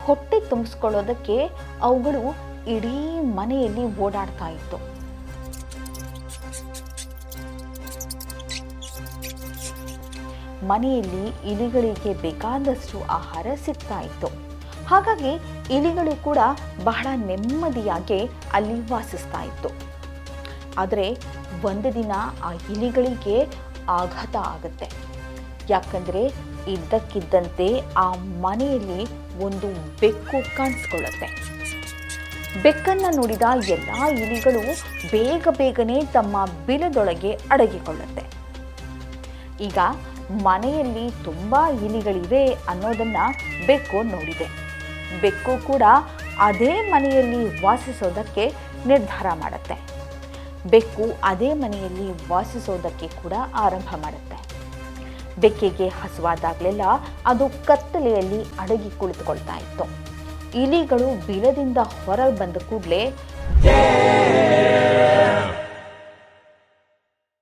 ಹೊಟ್ಟೆ ತುಂಬಿಸ್ಕೊಳ್ಳೋದಕ್ಕೆ ಅವುಗಳು ಇಡೀ ಮನೆಯಲ್ಲಿ ಓಡಾಡ್ತಾ ಇತ್ತು. ಮನೆಯಲ್ಲಿ ಇಲಿಗಳಿಗೆ ಬೇಕಾದಷ್ಟು ಆಹಾರ ಸಿಗ್ತಾ ಇತ್ತು. ಹಾಗಾಗಿ ಇಲಿಗಳು ಕೂಡ ಬಹಳ ನೆಮ್ಮದಿಯಾಗಿ ಅಲ್ಲಿ ವಾಸಿಸ್ತಾ ಇತ್ತು. ಆದರೆ ಒಂದು ದಿನ ಆ ಇಲಿಗಳಿಗೆ ಆಘಾತ ಆಗುತ್ತೆ. ಯಾಕಂದರೆ ಇದ್ದಕ್ಕಿದ್ದಂತೆ ಆ ಮನೆಯಲ್ಲಿ ಒಂದು ಬೆಕ್ಕು ಕಾಣಿಸ್ಕೊಳ್ಳುತ್ತೆ. ಬೆಕ್ಕನ್ನು ನೋಡಿದ ಎಲ್ಲ ಇಲಿಗಳು ಬೇಗನೆ ತಮ್ಮ ಬಿಲದೊಳಗೆ ಅಡಗಿಕೊಳ್ಳುತ್ತೆ. ಈಗ ಮನೆಯಲ್ಲಿ ತುಂಬ ಇಲಿಗಳಿವೆ ಅನ್ನೋದನ್ನು ಬೆಕ್ಕು ನೋಡಿದೆ. ಬೆಕ್ಕು ಕೂಡ ಅದೇ ಮನೆಯಲ್ಲಿ ವಾಸಿಸೋದಕ್ಕೆ ನಿರ್ಧಾರ ಮಾಡುತ್ತೆ. ಬೆಕ್ಕು ಅದೇ ಮನೆಯಲ್ಲಿ ವಾಸಿಸೋದಕ್ಕೆ ಕೂಡ ಆರಂಭ ಮಾಡುತ್ತೆ. ಬೆಕ್ಕಿಗೆ ಹಸುವಾದಾಗಲೆಲ್ಲ ಅದು ಕತ್ತಲೆಯಲ್ಲಿ ಅಡಗಿ ಕುಳಿತುಕೊಳ್ತಾ ಇತ್ತು. ಇಲಿಗಳು ಬಿಲದಿಂದ ಹೊರ ಬಂದ ಕೂಡಲೇ